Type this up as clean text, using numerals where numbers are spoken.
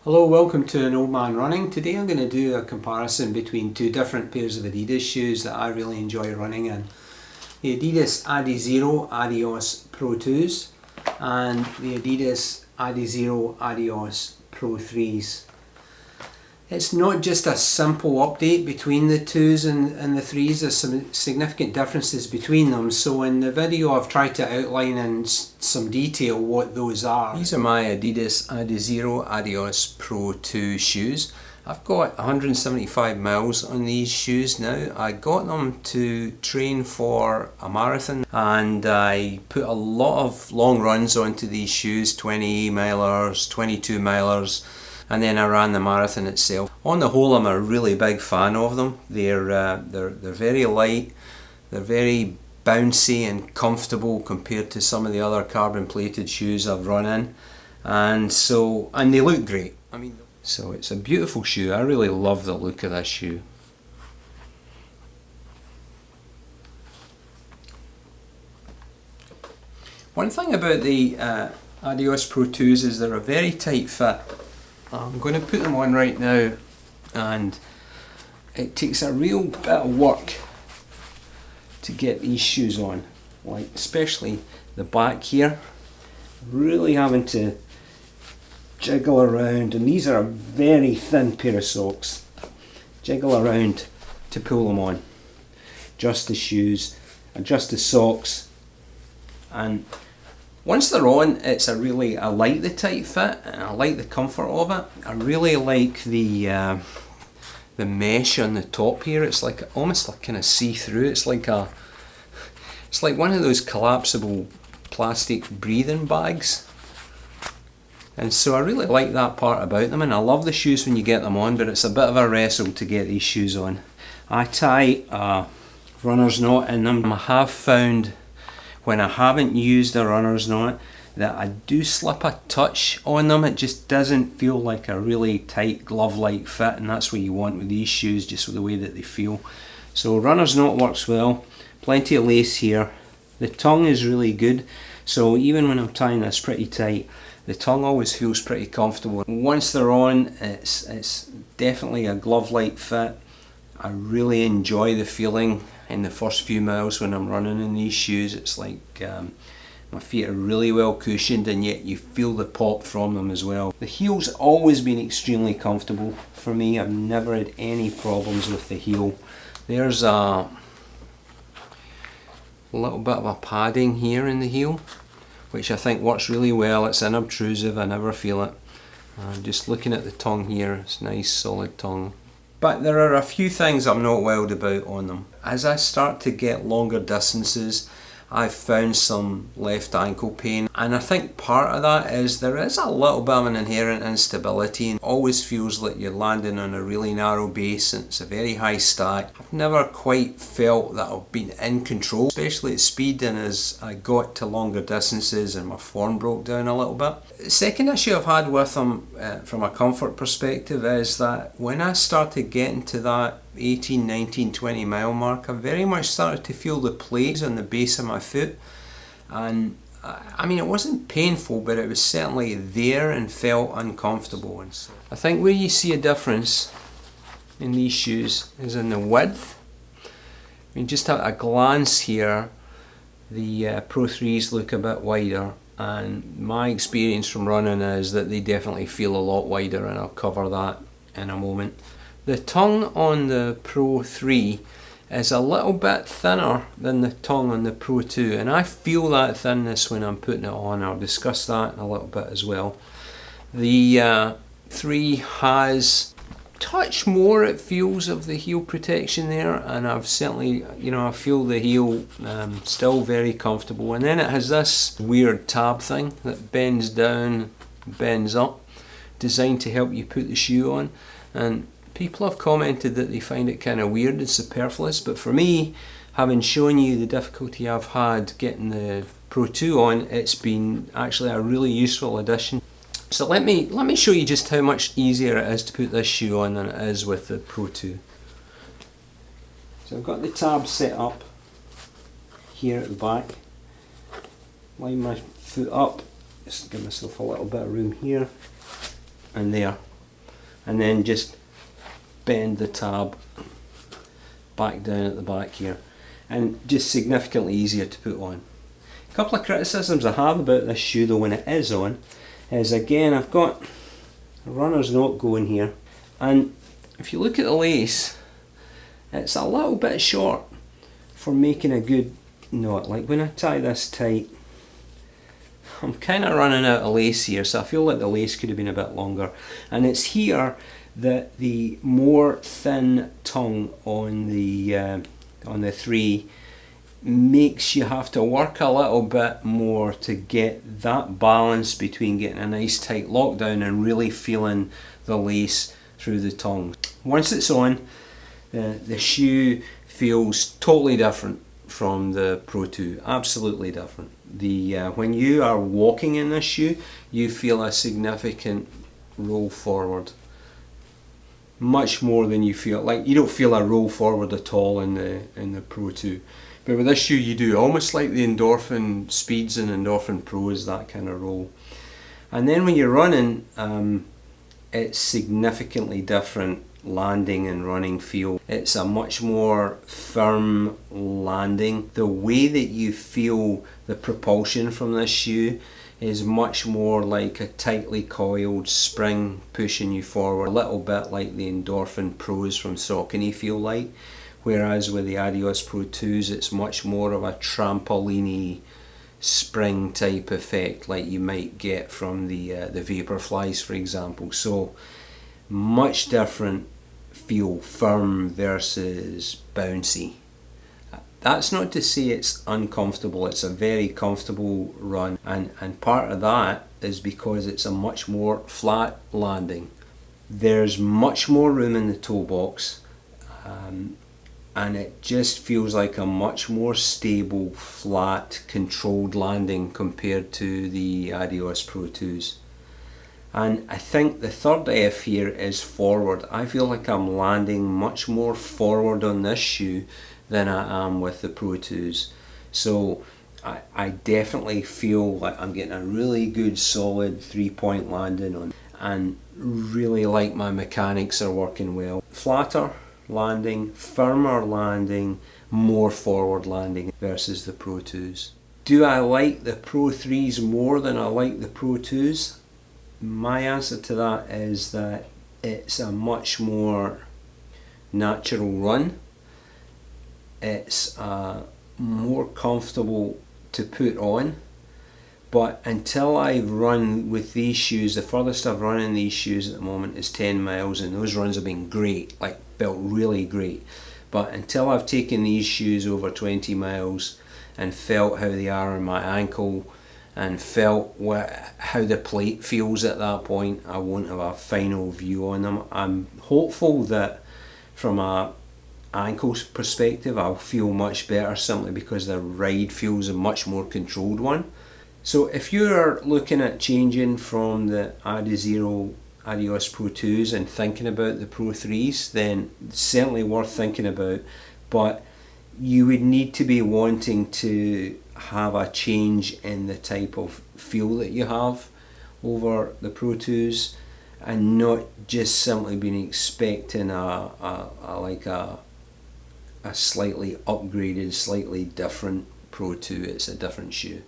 Hello, welcome to An Old Man Running. Today I'm going to do a comparison between two different pairs of Adidas shoes that I really enjoy running in. The Adidas Adizero Adios Pro 2s and the Adidas Adizero Adios Pro 3s. It's not just a simple update between the 2s and the 3s, there's some significant differences between them. So in the video I've tried to outline in some detail what those are. These are my Adidas Adizero Adios Pro 2 shoes. I've got 175 miles on these shoes now. I got them to train for a marathon and I put a lot of long runs onto these shoes, 20 milers, 22 milers. And then I ran the marathon itself. On the whole, I'm a really big fan of them. They're very light, they're very bouncy and comfortable compared to some of the other carbon plated shoes I've run in, and they look great. So it's a beautiful shoe. I really love the look of this shoe. One thing about the Adios Pro 2s is they're a very tight fit. I'm going to put them on right now, and it takes a real bit of work to get these shoes on, like especially the back here, really having to jiggle around, and these are a very thin pair of socks, jiggle around to pull them on, adjust the shoes, adjust the socks, and once they're on, I like the tight fit and I like the comfort of it. I really like the mesh on the top here. It's like almost like kind of see-through. It's like one of those collapsible plastic breathing bags. And so I really like that part about them, and I love the shoes when you get them on, but it's a bit of a wrestle to get these shoes on. I tie a runner's knot in them. I have found when I haven't used a runner's knot that I do slip a touch on them. It just doesn't feel like a really tight glove-like fit, and that's what you want with these shoes, just with the way that they feel. So runner's knot works well, plenty of lace here. The tongue is really good, so even when I'm tying this pretty tight, the tongue always feels pretty comfortable. Once they're on, it's definitely a glove-like fit. I really enjoy the feeling in the first few miles when I'm running in these shoes. It's like my feet are really well cushioned, and yet you feel the pop from them as well. The heel's always been extremely comfortable for me. I've never had any problems with the heel. There's a little bit of a padding here in the heel, which I think works really well. It's unobtrusive, I never feel it. Just looking at the tongue here, it's nice solid tongue. But there are a few things I'm not wild about on them. As I start to get longer distances, I've found some left ankle pain, and I think part of that is there is a little bit of an inherent instability, and it always feels like you're landing on a really narrow base and it's a very high stack. I've never quite felt that I've been in control, especially at speed, and as I got to longer distances and my form broke down a little bit. The second issue I've had with them from a comfort perspective is that when I started getting to that 18, 19, 20 mile mark, I very much started to feel the plates on the base of my foot, and I mean, it wasn't painful, but it was certainly there and felt uncomfortable. And so I think where you see a difference in these shoes is in the width. I mean, just at a glance here, the Pro 3s look a bit wider, and my experience from running is that they definitely feel a lot wider, and I'll cover that in a moment. The tongue on the Pro 3 is a little bit thinner than the tongue on the Pro 2, and I feel that thinness when I'm putting it on. I'll discuss that in a little bit as well. The 3 has touch more, it feels, of the heel protection there, and I've certainly, I feel the heel still very comfortable. And then it has this weird tab thing that bends down, bends up, designed to help you put the shoe on, and people have commented that they find it kind of weird and superfluous, but for me, having shown you the difficulty I've had getting the Pro 2 on, it's been actually a really useful addition. So let me show you just how much easier it is to put this shoe on than it is with the Pro 2. So I've got the tab set up here at the back. Line my foot up, just give myself a little bit of room here and there. and then just bend the tab back down at the back here, and just significantly easier to put on. A couple of criticisms I have about this shoe though when it is on is, again, I've got a runner's knot going here, and if you look at the lace, it's a little bit short for making a good knot. Like when I tie this tight, I'm kind of running out of lace here, so I feel like the lace could have been a bit longer. And it's here that the more thin tongue on the 3 makes you have to work a little bit more to get that balance between getting a nice tight lockdown and really feeling the lace through the tongue. Once it's on, the shoe feels totally different from the Pro 2, absolutely different. When you are walking in this shoe, you feel a significant roll forward, much more than you feel. Like, you don't feel a roll forward at all in the Pro 2. But with this shoe you do, almost like the Endorphin Speeds and Endorphin Pros, that kind of roll. And then when you're running, it's significantly different landing and running feel. It's a much more firm landing. The way that you feel the propulsion from this shoe is much more like a tightly coiled spring pushing you forward, a little bit like the Endorphin Pros from Saucony feel like. Whereas with the Adios Pro 2s, it's much more of a trampoline-y spring type effect like you might get from the Vaporflies, for example. So much different feel, firm versus bouncy. That's not to say it's uncomfortable, it's a very comfortable run, and part of that is because it's a much more flat landing. There's much more room in the toe box, and it just feels like a much more stable, flat, controlled landing compared to the Adios Pro 2s. And I think the third F here is forward. I feel like I'm landing much more forward on this shoe than I am with the Pro 2s. So I definitely feel like I'm getting a really good solid 3-point landing on, and really like my mechanics are working well. Flatter landing, firmer landing, more forward landing versus the Pro 2s. Do I like the Pro 3s more than I like the Pro 2s? My answer to that is that it's a much more natural run. It's more comfortable to put on, but until I've run with these shoes, the furthest I've run in these shoes at the moment is 10 miles, and those runs have been great, like felt really great. But until I've taken these shoes over 20 miles and felt how they are on my ankle and felt how the plate feels at that point, I won't have a final view on them. I'm hopeful that from a ankle perspective I'll feel much better, simply because the ride feels a much more controlled one. So if you're looking at changing from the Adizero Adios Pro 2s and thinking about the Pro 3s, then it's certainly worth thinking about, but you would need to be wanting to have a change in the type of feel that you have over the Pro 2s, and not just simply being expecting a slightly upgraded, slightly different Pro 2. It's a different shoe.